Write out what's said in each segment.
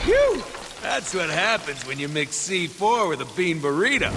Phew! That's what happens when you mix C4 with a bean burrito.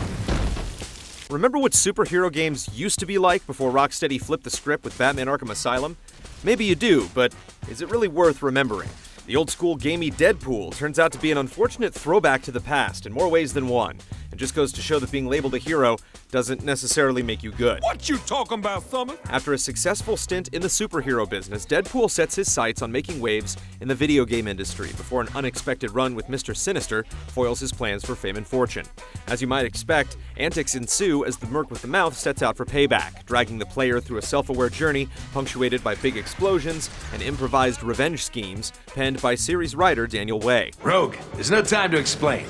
Remember what superhero games used to be like before Rocksteady flipped the script with Batman Arkham Asylum? Maybe you do, but is it really worth remembering? The old-school gamey Deadpool turns out to be an unfortunate throwback to the past in more ways than one. It just goes to show that being labeled a hero doesn't necessarily make you good. What you talking about, Thumber? After a successful stint in the superhero business, Deadpool sets his sights on making waves in the video game industry before an unexpected run with Mr. Sinister foils his plans for fame and fortune. As you might expect, antics ensue as the Merc with the mouth sets out for payback, dragging the player through a self-aware journey punctuated by big explosions and improvised revenge schemes penned by series writer Daniel Way. Rogue, there's no time to explain.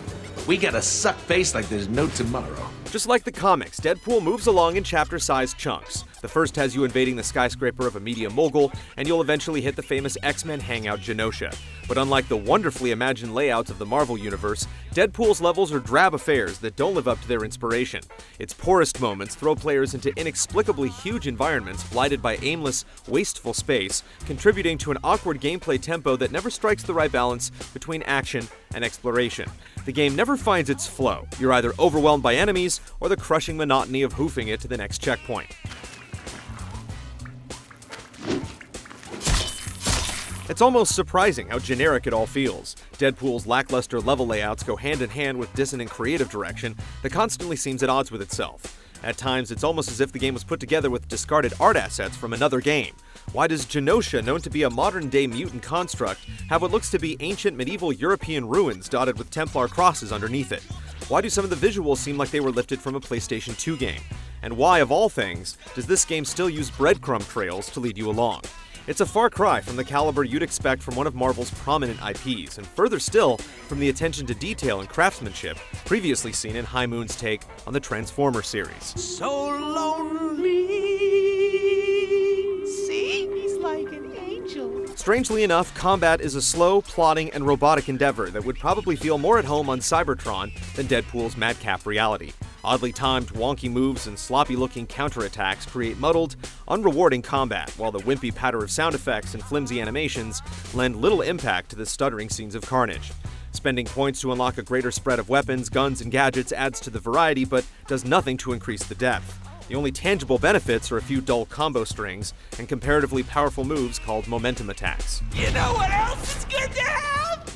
We gotta suck face like there's no tomorrow. Just like the comics, Deadpool moves along in chapter-sized chunks. The first has you invading the skyscraper of a media mogul, and you'll eventually hit the famous X-Men hangout Genosha. But unlike the wonderfully imagined layouts of the Marvel Universe, Deadpool's levels are drab affairs that don't live up to their inspiration. Its poorest moments throw players into inexplicably huge environments blighted by aimless, wasteful space, contributing to an awkward gameplay tempo that never strikes the right balance between action and exploration. The game never finds its flow. You're either overwhelmed by enemies or the crushing monotony of hoofing it to the next checkpoint. It's almost surprising how generic it all feels. Deadpool's lackluster level layouts go hand in hand with dissonant creative direction that constantly seems at odds with itself. At times, it's almost as if the game was put together with discarded art assets from another game. Why does Genosha, known to be a modern-day mutant construct, have what looks to be ancient medieval European ruins dotted with Templar crosses underneath it? Why do some of the visuals seem like they were lifted from a PlayStation 2 game? And why, of all things, does this game still use breadcrumb trails to lead you along? It's a far cry from the caliber you'd expect from one of Marvel's prominent IPs, and further still from the attention to detail and craftsmanship previously seen in High Moon's take on the Transformers series. So lonely. See, he's like an angel. Strangely enough, combat is a slow, plodding, and robotic endeavor that would probably feel more at home on Cybertron than Deadpool's madcap reality. Oddly timed, wonky moves and sloppy-looking counterattacks create muddled, unrewarding combat, while the wimpy patter of sound effects and flimsy animations lend little impact to the stuttering scenes of carnage. Spending points to unlock a greater spread of weapons, guns, and gadgets adds to the variety, but does nothing to increase the depth. The only tangible benefits are a few dull combo strings and comparatively powerful moves called momentum attacks. You know what else is good to have?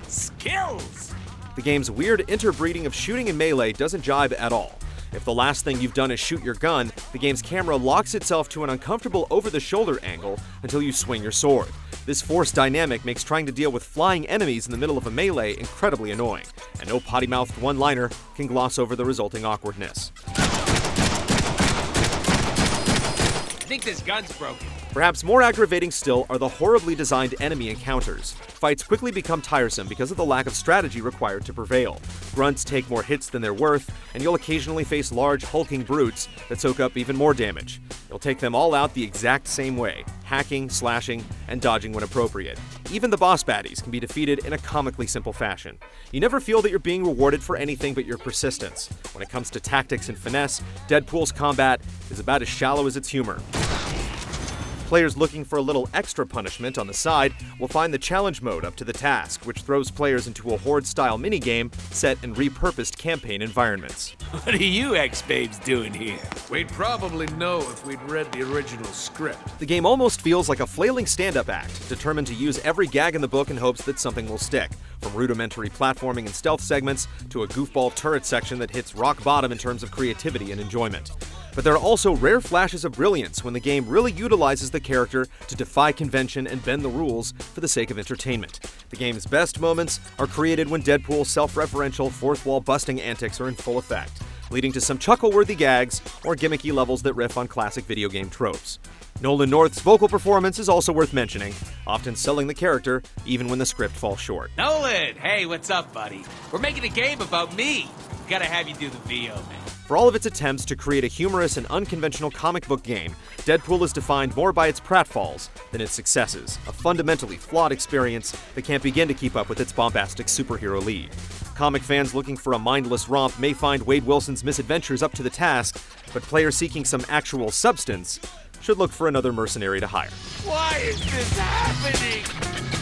Skills. The game's weird interbreeding of shooting and melee doesn't jibe at all. If the last thing you've done is shoot your gun, the game's camera locks itself to an uncomfortable over-the-shoulder angle until you swing your sword. This forced dynamic makes trying to deal with flying enemies in the middle of a melee incredibly annoying, and no potty-mouthed one-liner can gloss over the resulting awkwardness. I think this gun's broken. Perhaps more aggravating still are the horribly designed enemy encounters. Fights quickly become tiresome because of the lack of strategy required to prevail. Grunts take more hits than they're worth, and you'll occasionally face large, hulking brutes that soak up even more damage. You'll take them all out the exact same way, hacking, slashing, and dodging when appropriate. Even the boss baddies can be defeated in a comically simple fashion. You never feel that you're being rewarded for anything but your persistence. When it comes to tactics and finesse, Deadpool's combat is about as shallow as its humor. Players looking for a little extra punishment on the side will find the challenge mode up to the task, which throws players into a horde-style minigame set in repurposed campaign environments. What are you ex-babes doing here? We'd probably know if we'd read the original script. The game almost feels like a flailing stand-up act, determined to use every gag in the book in hopes that something will stick, from rudimentary platforming and stealth segments to a goofball turret section that hits rock bottom in terms of creativity and enjoyment. But there are also rare flashes of brilliance when the game really utilizes the character to defy convention and bend the rules for the sake of entertainment. The game's best moments are created when Deadpool's self-referential fourth-wall busting antics are in full effect, leading to some chuckle-worthy gags or gimmicky levels that riff on classic video game tropes. Nolan North's vocal performance is also worth mentioning, often selling the character even when the script falls short. Nolan! Hey, what's up, buddy? We're making a game about me. Gotta have you do the VO, man. For all of its attempts to create a humorous and unconventional comic book game, Deadpool is defined more by its pratfalls than its successes, a fundamentally flawed experience that can't begin to keep up with its bombastic superhero lead. Comic fans looking for a mindless romp may find Wade Wilson's misadventures up to the task, but players seeking some actual substance should look for another mercenary to hire. Why is this happening?